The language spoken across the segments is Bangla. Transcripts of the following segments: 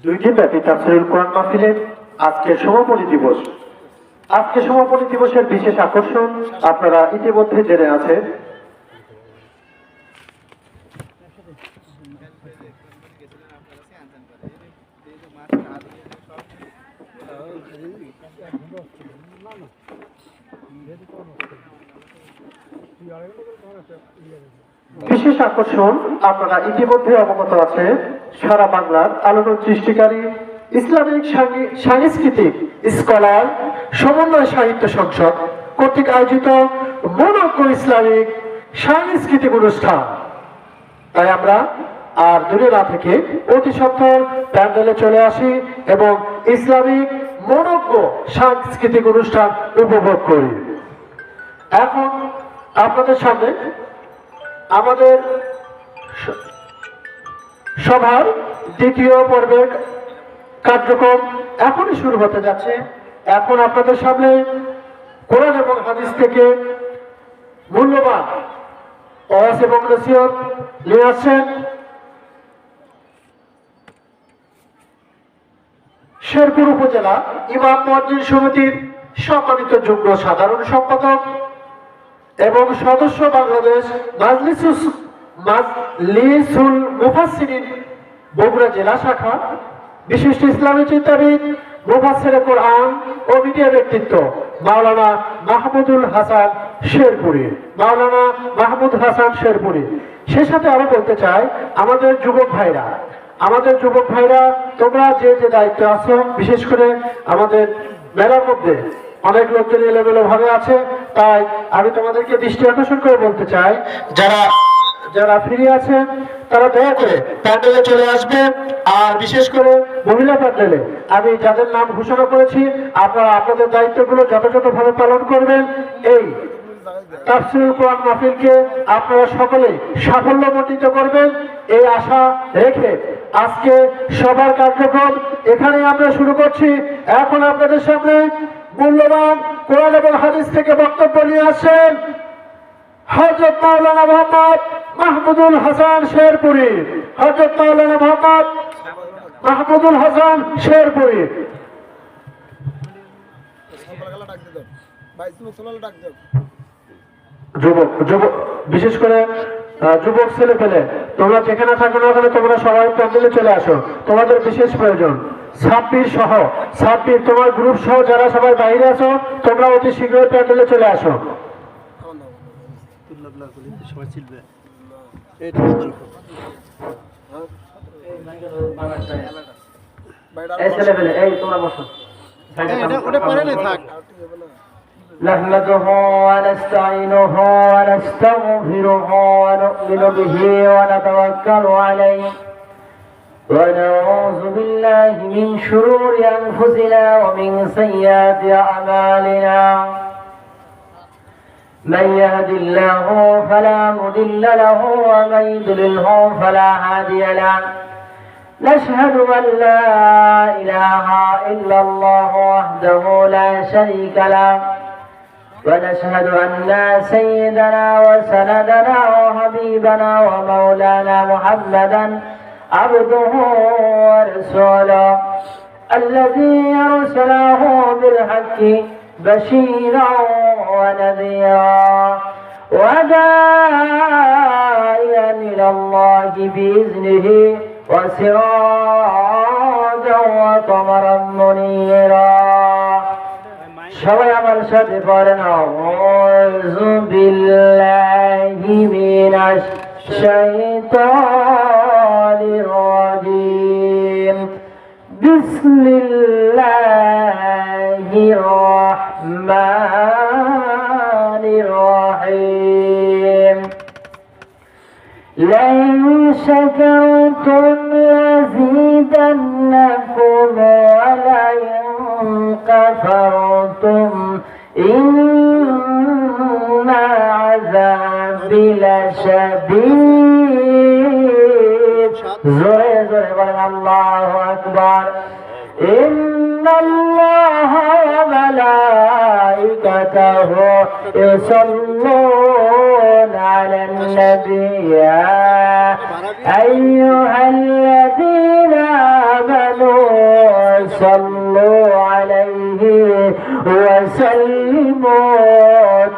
2 দিন ব্যাপী তাফসীরুল কোরআন মাহফিলের আজকের সমাপনী দিবস। আজকে সমাপনী দিবসের বিশেষ আকর্ষণ আপনারা ইতিমধ্যে জেনে আছেন। বিশেষ আকর্ষণ আপনারা ইতিমধ্যে অবগত আছে, সারা বাংলার আলোড়ন সৃষ্টিকারী ইসলামিক সাংস্কৃতিক স্কলার সমন্বয় সাহিত্য সংসদ কর্তৃক আয়োজিত মনোজ্ঞ ইসলামিক সাংস্কৃতিক অনুষ্ঠান। তাই আমরা আর দূরে না থেকে অতি সত্বর প্যান্ডেলে চলে আসি এবং ইসলামিক মনোজ্ঞ সাংস্কৃতিক অনুষ্ঠান উপভোগ করি। এখন আপনাদের সামনে আমাদের সভার দ্বিতীয় পর্বের কার্যক্রম এখনই শুরু হতে যাচ্ছে। এখন আপনাদের সামনে কোরআন এবং হাদিস থেকে মূল্যবান ওয়াজ এবং নসিহত নিয়ে আসছেন শেরপুর উপজেলা ইমাম মুয়াজ্জিন সমিতির সম্মানিত যুগ্ম সাধারণ সম্পাদক এবং সদস্য বাংলাদেশ মাজলিসুল মুফাসসিরিন বগুড়া জেলা শাখা, বিশিষ্ট ইসলামী চিন্তাবিদ, মুফাসসিরে কোরআন ও মিডিয়া ব্যক্তিত্ব মাওলানা মাহমুদুল হাসান শেরপুরি। সে সাথে আরো বলতে চাই, আমাদের যুবক ভাইরা তোমরা যে যে দায়িত্ব আছো, বিশেষ করে আমাদের মেলার মধ্যে অনেক লোকজন এলোমেলো ভাবে আছে, তাই আমি তোমাদেরকে দৃষ্টি আকর্ষণ করে বলতে চাই, যারা ফিরে আছে তারা দয়া করে প্যান্ডেলে চলে আসবে। আর বিশেষ করে মহিলা প্যান্ডেলে আমি যাদের নাম ঘোষণা করেছি, আপনারা আপনাদের দায়িত্বগুলো যথাযথভাবে পালন করবেন। এই তাফসীরুল কোরআন মাহফিলকে আপনারা সকলে সাফল্যমণ্ডিত করবেন এই আশা রেখে আজকে সবার কার্যক্রম এখানে আমরা শুরু করছি। এখন আপনাদের সামনে মূল্যবান কোরআন এবং হাদিস থেকে বক্তব্য নিয়ে আসেন হযরত মাওলানা মোহাম্মদ মাহমুদুল হাসান শেরপুরি। বিশেষ করে যুবক ছেলে পেলে তোমরা যেখানে থাকো না ওখানে তোমরা সবাই প্যান্ডেলে চলে আসো, তোমাদের বিশেষ প্রয়োজন। সাব্বির তোমার গ্রুপ সহ যারা সবাই বাইরে আছো, তোমরা অতি শীঘ্রই প্যান্ডেলে চলে আসো। نحمده ونستعينه ونستغفره ونؤمن به ونتوكل عليه ونعوذ بالله من شرور أنفسنا ومن سيئات أعمالنا. من يهد الله فلا مضل له ومن يضلله فلا هادي له. نشهد أن لا إله إلا الله وحده لا شريك له ونشهد أن سيدنا وسندنا وحبيبنا ومولانا محمدا عبده ورسوله الذي أرسله بالحق بشيرا ونذيرا وداعيا إلى الله بإذنه وسراجا وقمرا منيرا. সবাই আমার সাথে পড়েন আউযু বিল্লাহি মিনাশ শাইতানির রাজিম. বিসমিল্লাহির রহমানির রহিম. لئن شكرتم لأزيدنكم ولئن كفرتم إن عذابي لشديد. زوري بلغ الله أكبر. إن الله وملائكته يصلون على النبي يا أيها الذين آمنوا صلوا عليه وسلموا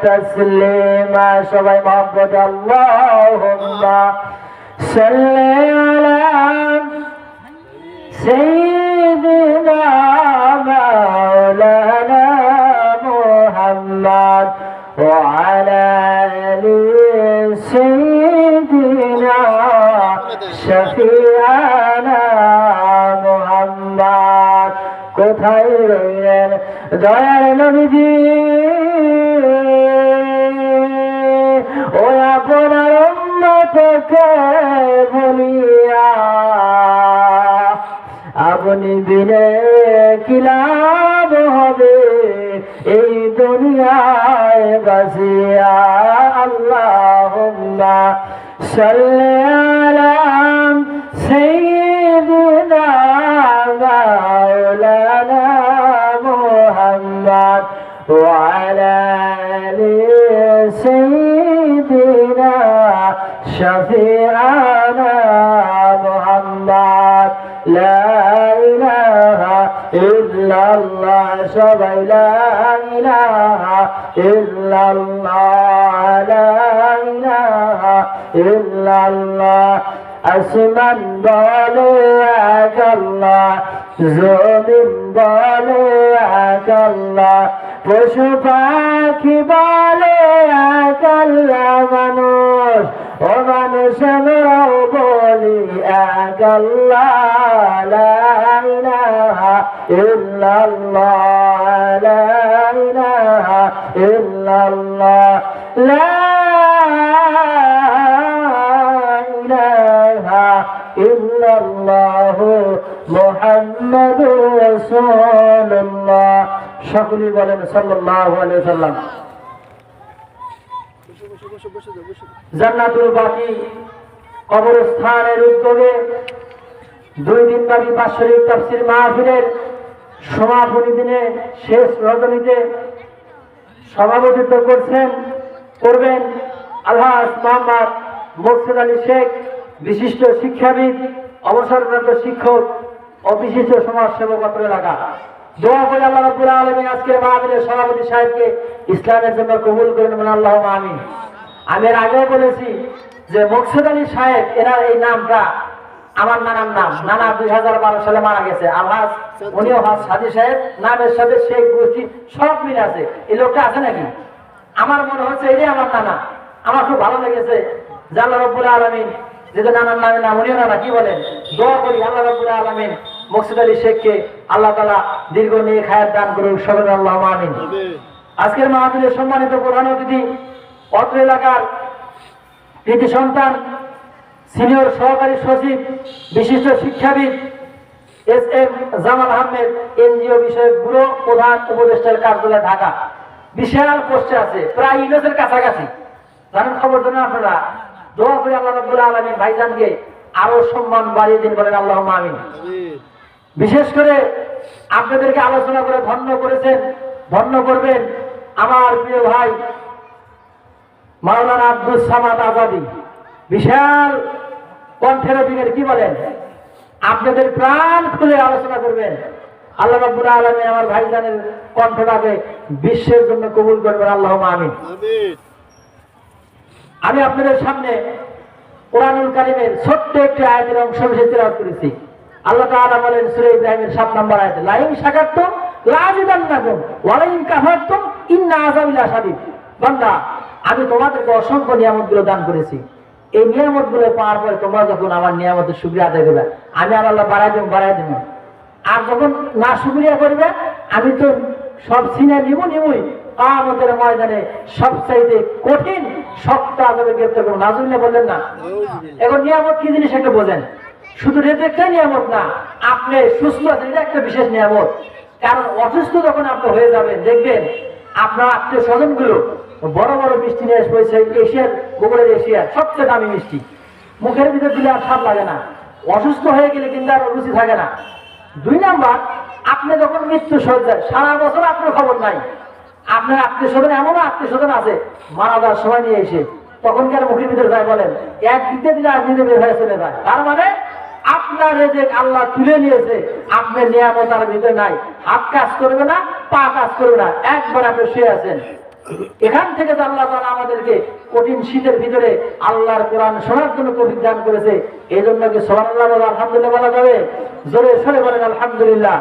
تسليما সবাই محبت اللهم صل على سيدنا مولانا محمد وعلى آل سيدنا شفيعنا محمد কোথায় রইলেন দয়ার নবীজি ও আপনার উম্মতকে বলিয়া আপনি বিনে কি লাভ হবে এই দুনিয়ায় বাসিয়া আল্লাহুম্মা সাল্লি আলা সাইয়্যিদিনা মাওলানা মুহাম্মদ ওয়া আলা আলি সাইয়্যিদিনা শাফিআনা মুহাম্মদ লা ইলাহা ইল্লাল্লাহ সবাই লা ইলাহা ইল্লাল্লাহ লা ইলাহা ইল্লাল্লাহ আসমান বলে এক আল্লাহ জমিন বলে এক আল্লাহ পশু পাখি বলে এক আল্লাহ মানুষ ও মানুষ আমরাও বলি এক আল্লাহ লা ইলাহা ইল্লাল্লাহ লা ইলাহা ইল্লাল্লাহ লা ইলাহা ইল্লাল্লাহ মুহাম্মাদুর রাসূলুল্লাহ সকলেই বলেন সাল্লাল্লাহু আলাইহি ওয়াসাল্লাম জান্নাতুল বাকি কবরস্থানের উদ্যোগে 2 দিনব্যাপী বাৎসরিক তাফসীর মাহফিলের সমাপনী দিনে শেষ রজনীতে সভাপতিত্ব করবেন আলহাজ মোহাম্মদ মোর্শেদ আলী শেখ, বিশিষ্ট শিক্ষাবিদ, অবসরপ্রাপ্ত শিক্ষক ও বিশিষ্ট সমাজসেবক অত্র এলাকা। দোয়া করে আল্লাহ রাব্বুল আলামিন আজকের মাহফিলের সভাপতি সাহেবকে ইসলামের জন্য কবুল করেন বলেন আল্লাহুম্মা আমিন। আমি এর আগেও বলেছি যে মোর্শেদ আলী সাহেব এনার এই নামটা আমার নানার নাম। নানা 2012 সালে মারা গেছে। আলহাজ উনিও হাজ সাদি সাহেব নামের সাথে শেখ গোষ্ঠী সব মিল আছে। এই লোকটা আছে নাকি? আমার মনে হচ্ছে এটাই আমার নানা। আমার খুব ভালো লেগেছে যে আল্লাহ রাব্বুল আলামিন যেটা নানার নামে নাম উনিও নানা কি বলেন। দোয়া করি আল্লাহ রাব্বুল আলামিন মোর্শেদ আলী শেখকে আল্লাহ তাআলা দীর্ঘ নেক হায়াত দান করুন। সকলে আল্লাহুম্মা আমিন। আজকের মাহফিলের সম্মানিত প্রধান অতিথি অত্র এলাকার কৃতি সন্তান, সিনিয়র সহকারী সচিব, বিশিষ্ট শিক্ষাবিদ এস.এম. জামাল আহমেদ, এনজিও বিষয়ক ব্যুরো প্রধান উপদেষ্টার কার্যালয় ঢাকা। বিশাল পোস্টে আছে, প্রায় ইউএসের কাছাকাছি। জানেন খবর জানেন আপনারা। দোয়া করি আল্লাহ রাব্বুল আলামিন ভাইজানকে আরো সম্মান বাড়িয়ে দিন বলেন আল্লাহুম্মা আমিন। বিশেষ করে আপনাদেরকে আলোচনা করে ধন্য করেছেন, ধন্য করবেন আমার প্রিয় ভাই মাওলানা আব্দুস সামাদ আজাদী। বিশাল কণ্ঠের দিকের কি বলেন, আপনাদের প্রাণ খুলে আলোচনা করবেন। আল্লাহ রাব্বুল আলামিন আমার ভাইজানের কণ্ঠটাকে বিশ্বের জন্য কবুল করবেন আল্লাহুম্মা আমিন। আমি আপনাদের সামনে কোরআনুল কারীমের ছোট্ট একটি আয়াতের অংশ বিশেষ তেলাওয়াত করেছি। আল্লাহ তাআলা বলেন সূরা ইব্রাহিমের 7 নম্বর আয়াতে, লা ইন শাকারতুম লা আযিদান্নাকুম ওয়া লা ইন কাফারতুম ইন্না আযাবি লাশাদীদ। বান্দা, আমি তোমাদেরকে অসংখ্য নিয়ামতগুলো দান করেছি। এই নিয়ামতগুলো পাওয়ার পরে তোমরা যখন আমার নিয়ামতের শুকরিয়া আদায় করবে, আমি আর আল্লাহ বাড়াই দেব। আর যখন না শুকরিয়া করবে, আমি তো সব ছিনে নিবই। কিয়ামতের ময়দানে সবচাইতে কঠিন শক্ত আযাবে গ্রেফতার করব। নাজুবিল্লাহ বললেন না? এখন নিয়ামত কি জিনিস একটা বোঝেন। শুধু রেজেকটা নিয়ামত না, আপনি সুস্থ আছেন এটা একটা বিশেষ নিয়ামত। কারণ অসুস্থ যখন আপনি হয়ে যাবেন, দেখবেন আপনার আত্মীয় স্বজনগুলো বড় বড় মিষ্টি নিয়ে এসেছে, এশিয়ার গোবরের এশিয়ার সবচেয়ে দামি মিষ্টি, মুখের ভিতরে দিলে আর স্বাদ লাগে না। অসুস্থ হয়ে গেলে কিন্তু আর রুচি থাকে না। 2 নাম্বার, আপনি যখন মৃত্যু সজ্জায় সারা বছর আপনার খবর নাই, আপনার আত্মীয় স্বজন এমনও আত্মীয় স্বজন আছে মারা যাওয়ার সময় নিয়ে এসে তখন কি আর মুখের ভিতরে যায় বলেন, এক দিতে দিলে আর দিতে বের হয়ে চলে যায়। তার মানে আপনার রেজেক আল্লাহ তুলে নিয়েছে, আপনার নিয়ামত আর ভিতরে নাই, হাত কাজ করবে না, পা কাজ করবে না, একবার আপনি শুয়ে আছেন। এখান থেকে তো আল্লাহ তাআলা আমাদেরকে কঠিন শীতের ভিতরে আল্লাহর কোরআন শোনার জন্য তৌফিক দান করেছে। এই জন্য কি সুবহানাল্লাহ বলা, আলহামদুলিল্লাহ বলা যাবে? জোরে সরে বলেন আলহামদুলিল্লাহ।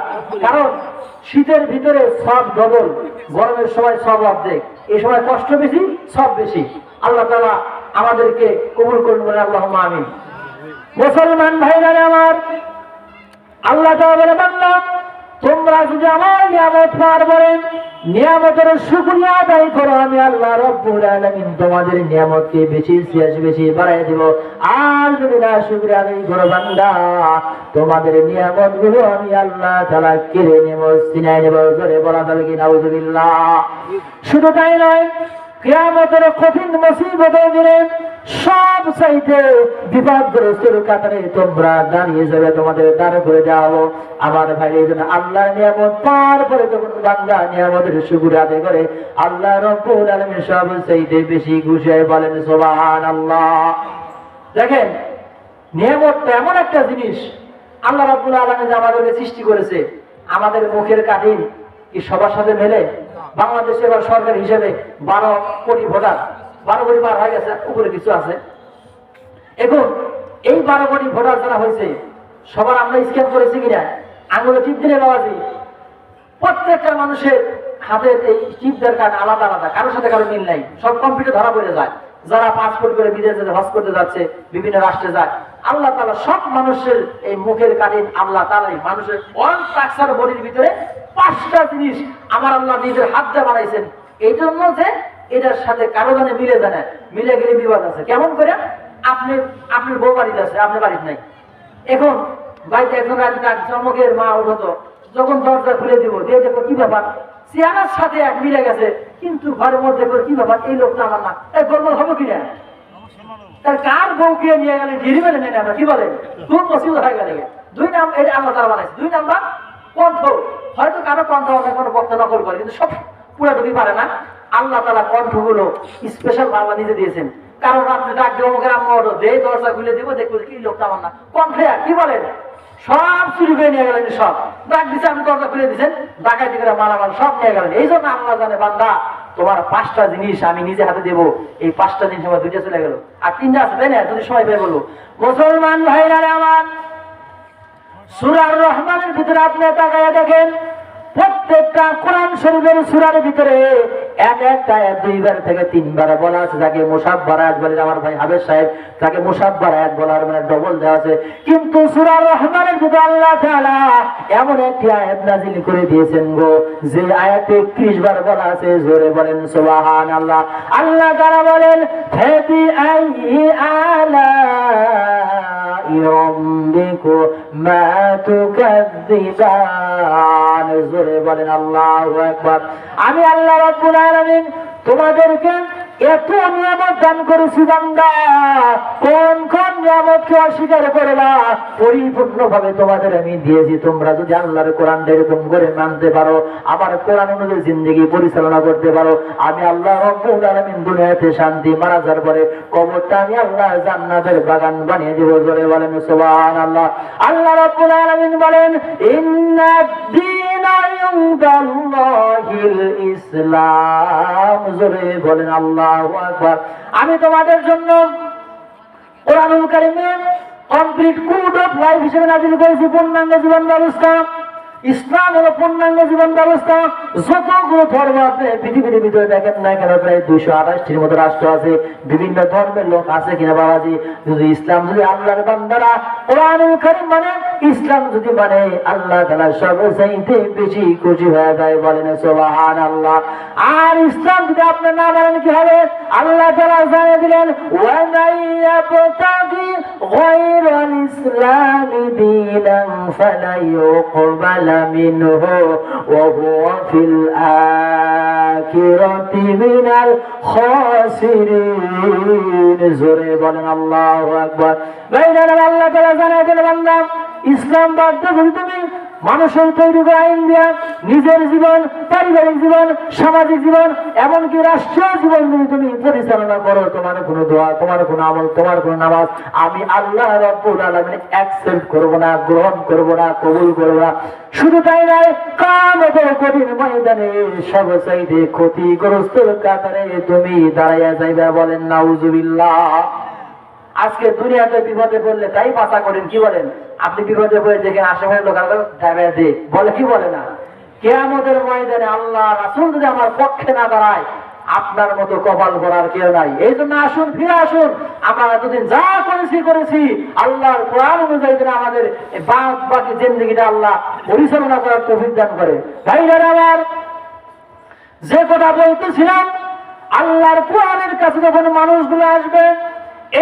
কারণ শীতের ভিতরে সব ডবল, গরমের সময় সব অর্ধেক, এই সময় কষ্ট বেশি, সব বেশি। আল্লাহ তাআলা আমাদেরকে কবুল করুন বলে আল্লাহুম্মা আমিন। মুসলমান ভাইরা আমার, আল্লাহ তাআলা বলে, বান্দা তোমরা যদি আমার নিয়ামত পার করেন, নিয়ামতের শুকরিয়া আদায় করো, আমি আল্লাহ রব্বুল আলামিন তোমাদের নিয়ামতকে বেশি বেশি বাড়াই দিব। আর যদি না শুকরিয়া আদায় করো বান্দা, তোমাদের নিয়ামত গুলো আমি আল্লাহ তাআলা কেড়ে নেব, ছিনাই নেব। জোরে বলা যাবে কি নাউজুবিল্লাহ? শুধু তাই নয়, কিয়ামতের কঠিন মুসিবতের দিনে সব চাইতে বিপদগ্রস্তের কাতারে তোমরা দাঁড়িয়ে যাবে, তোমাদের দাঁড় করে দেওয়া। আমার ভাই, এই জন্য আল্লাহর নিয়ামত পার করে যখন বান্দা নিয়ামতের শুকরিয়া আদায় করে, আল্লাহ রব্বুল আলামিন সব চাইতে বেশি খুশি হয়। বলেন সুবহানাল্লাহ। দেখেন, নিয়ামতটা এমন একটা জিনিস, আল্লাহ রাব্বুল আলামিন আমাদেরকে সৃষ্টি করেছে। আমাদের মুখের কাঠিন কি সবার সাথে মেলে? বাংলাদেশে এবার সরকার হিসেবে 12 কোটি ভোটার, 12 কোটি পার হয়ে গেছে, উপরে কিছু আছে। এখন এই 12 কোটি ভোটার যারা হয়েছে, সবার আমরা স্ক্যান করেছি কিনা? আঙুলে টিপ দিলে বাবাজি, প্রত্যেকটা মানুষের হাতের এই টিপদের কার্ড আলাদা আলাদা, কারোর সাথে কারো মিল নাই, সব কম্পিউটার ধরা পড়ে যায়। যারা পাসপোর্ট করে বিদেশে হজ করতে যাচ্ছে, বিভিন্ন রাষ্ট্রে যায়, আল্লাহ তাআলা সব মানুষের এই মুখের কাঠিন আল্লাহ তাআলাই মানুষের ওয়ান স্ট্রাকচার বডির ভিতরে 5টা জিনিস আমার আল্লাহ নিজের হাত দিয়ে বানাইছেন। এই জন্য যে এটার সাথে কারো জানে মিলে যায় না, মিলে গেলে বিবাদ আছে। কেমন করে? আপনার বউ বাড়িতে আছে, আপনার বাড়িতে নাই। এখন বাড়িতে একজন চমকের মা উঠতো, যখন দরজা খুলে দিব, দিয়ে দেখো কি ব্যাপার, চেহারার সাথে এক মিলে গেছে, কিন্তু ঘরের মধ্যে কি ব্যাপার, এই লোকটা আমার না, এই গল্প হবে কিনা? তার কার বউকে নিয়ে গেলে ঘিরি মেলে নেই আমরা, কি বলে খুব মুসিবত হয়ে গেলে। 2 নাম এটা আল্লাহ তাআলা বানাইছে। 2 নাম্বার কণ্ঠ, হয়তো কারো কণ্ঠ অন্য কোনো বক্তা নকল করে, কিন্তু সব পুরো ঢুকি পারে না। আল্লাহ তাআলা কণ্ঠগুলো স্পেশাল আল্লাহ নিজে দিয়েছেন। কারণ আপনি ডাক দিয়ে অমুকের আম্মা ওঠো, যে দরজা খুলে দিব, দেখবো কি লোকটা আমার না, কণ্ঠে কি বলেন, সব চুরি করে নিয়ে গেলেন। সব ডাক দিচ্ছে, আপনি দরজা খুলে দিচ্ছেন, ডাকাতি করে মালামাল সব নিয়ে গেলেন। এই জন্য আল্লাহ জানে, বান্দা তোমার 5টা জিনিস আমি নিজে হাতে দেবো। এই 5টা জিনিস আমার 2টা চলে গেল, আর 3টা আছে, তাই না? যদি সময় পেয়ে বলবো। মুসলমান ভাইরা আমার, সূরা রহমানের ভিতরে আপনি তাকায় দেখেন, প্রত্যেকটা কোরআন শরীফের সূরার ভিতরে এক একটা 2বার থেকে 3বার বলা আছে, যাকে মুসাব্বার আয়াত বলে। আমার ভাই হাবেজ সাহেব, তাকে মুসাব্বার আয়াত বলার মানে ডবল দেওয়া আছে। কিন্তু সূরা রহমানের ভিতরে আল্লাহ তাআলা এমন একটি আয়াত নাযিল করে দিয়েছেন গো, যে আয়াতে 31 বার বলা আছে। জোরে বলেন সুবহানাল্লাহ। আল্লাহ তাআলা বলেন, ফাবি আইয়ি আলা রাব্বিকুমা তুকাযযিবান। জোরে বলেন আল্লাহু আকবার। আমি আল্লাহ রাব্বুল আলামিন তোমাদেরকে এত নিয়ামত দান করেছি বান্দা, কোন কোন নিয়ামতকে অস্বীকার করে না, পরিপূর্ণভাবে তোমাদের আমি দিয়েছি। তোমরা যদি আল্লাহর কোরআনটা এরকম করে মানতে পারো, আমার কোরআন অনুযায়ী জিন্দেগি পরিচালনা করতে পারো, আমি আল্লাহ রাব্বুল আলামিন দুনিয়াতে শান্তি, মারা যাওয়ার পরে কবরটা আমি আল্লাহ জান্নাতের বাগান বানিয়ে দেব। জোরে বলেন সুবহানাল্লাহ। আল্লাহ রাব্বুল আলামিন বলেন, ইন্নাদ দীনা ইনদাল্লাহিল ইসলাম। জোরে বলেন আল্লাহু আকবার। আমি তোমাদের জন্য কোরআনুল কারীমে কমপ্লিট কোড অফ লাইফ হিসেবে নাযিল করেছি পূর্ণাঙ্গ জীবন ব্যবস্থা। ইসলাম হলো পূর্ণাঙ্গ জীবন ব্যবস্থা। যতগুলো ধর্ম আপনি পৃথিবীর ভিতরে দেখেন না কেন, প্রায় 228টির মতো রাষ্ট্র আছে, বিভিন্ন ধর্মের লোক আছে কিনা বাবাজি, যদি ইসলাম, যদি আল্লাহর বান্দারা কোরআনুল কারীম মানে, ইসলাম যদি মানে, আল্লাহ তাআলা সবচাইতে বেশি খুশি হয়ে যায়। বলেন সুবহানাল্লাহ। আর ইসলাম যদি আপনি না মানেন কি হবে? আল্লাহ তাআলা জানিয়ে দিলেন, ওয়া মাইয়াবতাগি গায়রাল ইসলামি দীনান ফালা ইউকবাল মিনহু ওয়া হুয়া ফিল আখিরাতি মিনাল খাসিরিন। জোরে বলেন আল্লাহু আকবার। ভাইরা, আল্লাহ তাআলা জানিয়ে দিলেন, বান্দা ইসলাম বাদ দিয়ে তুমি মানুষের তৈরি করা আইন দিয়া নিজের জীবন, পারিবারিক জীবন, সামাজিক জীবন, এমনকি রাষ্ট্রীয় জীবন যদি তুমি পরিচালনা করো, তোমার কোনো দোয়া, তোমার কোনো আমল, তোমার কোনো নামাজ আমি আল্লাহ রাব্বুল আলামিন অ্যাকসেপ্ট করব না, গ্রহণ করব না, কবুল করব না। শুধু তাই নয়, কিয়ামতের কঠিন ময়দানে সবচাইতে ক্ষতিগ্রস্তের কাতারে তুমি দাঁড়াইয়া যাইবা। বলেন নাউজুবিল্লাহ। আজকে দুনিয়াতে বিপদে পড়লে তাই বাঁচা করেন, কি বলেন? আপনি বিপদে পড়ে দেখেন আশেপাশের লোক বলে, কি বলে না? কিয়ামতের ময়দানে আল্লাহ রাসূল যদি আমার পক্ষে না দাঁড়ায়, আপনার মতো কপাল করার কেউ নাই। এই জন্য আসুন, ফিরে আসুন। আমরা এতদিন যা করেছি আল্লাহর কোরআন অনুযায়ী যেন আমাদের বাকি জিন্দেগিটা আল্লাহ পরিচালনা করার তৌফিক দান করে। ভাইরা আমার, যে কথা বলতেছিলাম, আল্লাহর কোরআনের কাছে যখন মানুষগুলো আসবে,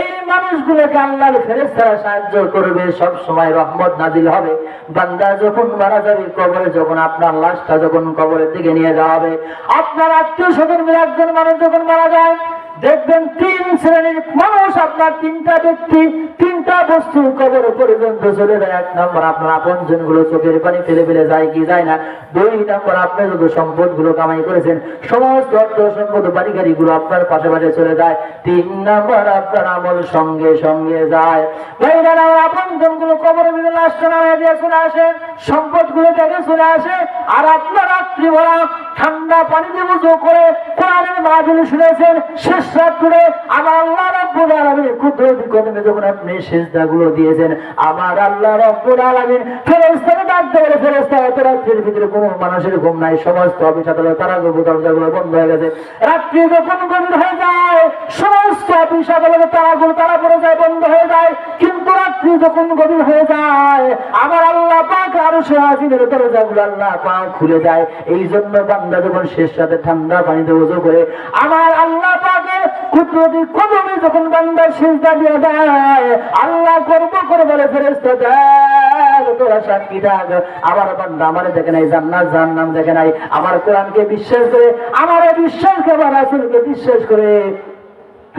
এই মানুষগুলোকে আল্লাহর ফেরেশতারা সাহায্য করবে, সব সময় রহমত নাজিল হবে। বান্দা যখন মারা যাবে কবরে, যখন আপনার লাশটা যখন কবরের দিকে নিয়ে যাওয়া হবে, আপনার আত্মীয় স্বজন একজন মানুষ যখন মারা যায়, দেখবেন তিন শ্রেণীর মানুষ, আপনার তিনটা ব্যক্তি, তিনটা বস্তু কবর পর্যন্ত চলে যায়। এক নম্বর, আপনার আপনজন গুলো চোখের পানি ফেলে ফেলে যায় কি যায় না। দুই নম্বর, আপনি যত সম্পদ গুলো কামাই করেছেন সমস্ত অর্থ সম্পদ বাড়ি গাড়ি গুলো আপনার পাশে পাশে চলে যায়। তিন নম্বর, আপনার আমল সঙ্গে সঙ্গে যায়। ভাইরা, আপনজন গুলো কবরের ভিতরে লাশটা নামিয়ে দিয়ে চলে আসে, সম্পদ গুলো থেকে চলে আসে, আর আপনার রাত্রি ভরা ঠান্ডা পানি দিয়ে উযু করে কোরআনের মাহফিল শুনেছেন। শেষ রাত করে আমার আল্লাহ রাব্বুল আলামিন কুদরতি কদমে যখন আপনি সিজদাগুলো দিয়েছেন, আমার আল্লাহ রাব্বুল আলামিন ফেরেশতাকে ডাক দেয়, ফেরেশতা এত রাত্রির ভিতরে কোনো মানুষের ঘুম নাই, সমস্ত অফিস আদালত তারাগুলো দরজাগুলো বন্ধ হয়ে গেছে। রাত্রি যখন গভীর হয়ে যায়, সমস্ত অফিস আদালত তারাগুলো তারা পড়ে যায়, বন্ধ হয়ে যায়। কিন্তু রাত্রি যখন গভীর হয়ে যায়, আমার আল্লাহ পাক আরশে আজিমের দরজাগুলো আল্লাহ পাক খুলে যায়। এই জন্য বান্দা যখন শেষ রাতে ঠান্ডা পানিতে ওযু করে আমার আল্লাহ পাকের কুদরতি কদমে যখন বান্দা সিজদা দিয়ে দেয়, আল্লাহ গর্ব করে বলে, ফেরেশতা দেখ, তোরা সাক্ষী থাক, আমার বান্দা আমারে দেখে নাই, জান্নাত জাহান্নাম দেখে নাই, আমার কোরআনকে বিশ্বাস করে, আমার বিশ্বাস করে, আমার রাসূলকে বিশ্বাস করে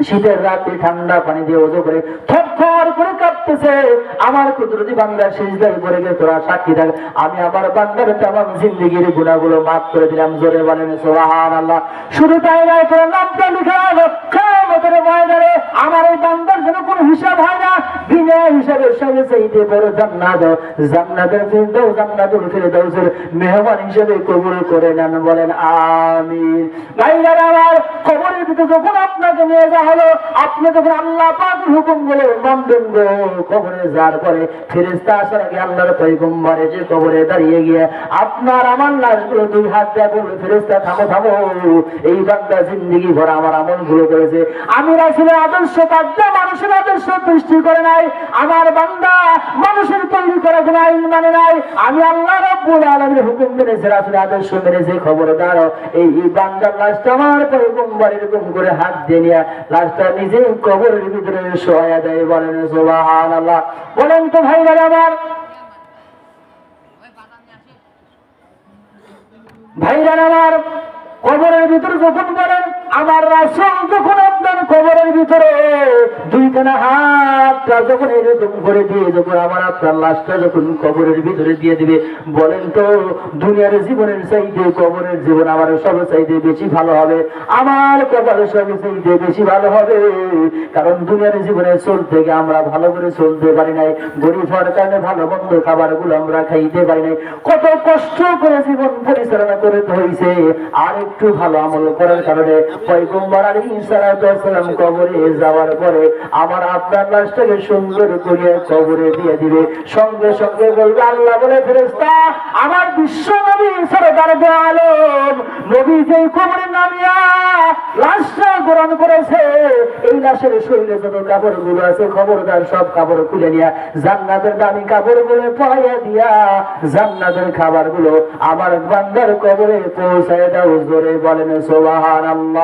শীতের রাতে ঠান্ডা পানি দিয়ে ওযু করে থরথর করে কাঁপতেছে, আমার কুদরতি বান্দার সিজদায় পড়ে গেছে, তোরা সাক্ষী থাক, আমি আমার বান্দার তামাম জিন্দেগির গুনাহগুলো মাফ করে দিলাম। জোরে বলেন সুবহানাল্লাহ। শুধু তাই নয়, তোর নামটা লিখে রাখো, কিয়ামতের ময়দানে আমার এই বান্দার জন্য কোনো হিসাব হয় না, বিনা হিসাবের সঙ্গে চাইতে বড় জান্নাত, জান্নাতের ফেরদাউস, জান্নাতুল ফেরদাউসের মেহমান হিসেবে কবুল করে নেন। বলেন আমিন। ভাইরা আমার, কবরের ভিতরে যখন আপনাকে নিয়ে যাওয়া হলো, আপনি যখন আল্লাহ পাকের হুকুম গুলো মানবেন গো, কবরে যাওয়ার পরে ফেরেশতা আসার আগে আল্লাহর পয়গম্বর এসে কবরে দাঁড়িয়ে গিয়ে আপনার আমার লাশগুলো দুই হাত দিয়ে বলবে, ফেরেশতা থামো থামো, এই বান্দা জিন্দেগি ভরা আমার আমল গুলো করেছে, আমি রাসূলের আদর্শ বাদ দিয়ে মানুষের আদর্শ সৃষ্টি করে নাই, আমার বান্দা মানুষের তৈরি করা কোনো আইন মানে নাই, আমি আল্লাহ রাব্বুল আলামিনের হুকুম মেনেছে, রাসূলের আদর্শ মেনেছে। খবরদার, এই বান্দার লাশটা আমার পয়গম্বর এরকম করে হাত দিয়ে নিয়ে লাশটা নিজে কবরের ভিতরে শোয়া দেয়। বলেন সুবহানাল্লাহ। বলেন তো ভাইরা আমার, ভাইরা আমার, কবরের ভিতরে যখন বলেন আমার রাসূল যখন আপনার কবরের ভিতরে দুইখানা হাতটা যখন এরকম করে দিয়ে যখন আমার আপনার লাশটা যখন কবরের ভিতরে দিয়ে দিবে, বলেন তো দুনিয়ার জীবনের চাইতে কবরের জীবন আমার সব চাইতে বেশি ভালো হবে? আমার কবরের সব চাইতে বেশি ভালো হবে, কারণ দুনিয়ার জীবনে চলতে গিয়ে আমরা ভালো করে চলতে পারি নাই, গরিব হওয়ার কারণে ভালো মন্দ খাবার গুলো আমরা খাইতে পারি নাই, কত কষ্ট করে জীবন পরিচালনা করতে হয়েছে। আর একটু ভালো আমল করার কারণে পয়গম্বর আলাইহিস সালাতু ওয়াস সালাম কবরে যাওয়ার পরে আমার আপনার লাশটাকে সুন্দর করে কবরে দিয়ে দিবে, সঙ্গে সঙ্গে বলবে, আল্লাহ বলে, ফেরেশতা আমার বিশ্ব নবী সরদার দু আলম নবী যেই কবরে নামিয়া লাশটা গ্রহণ করেছে, এই লাশের শরীরে যত কাপড় গুলো আছে খবরদার সব কাপড় খুলে নিয়া জান্নাতের দামি কাপড় গুলো পরাইয়া দিয়া জান্নাতের খাবার গুলো আমার বান্দার কবরে পৌঁছায় দাও। জোরে বলেন সুবহানাল্লাহ।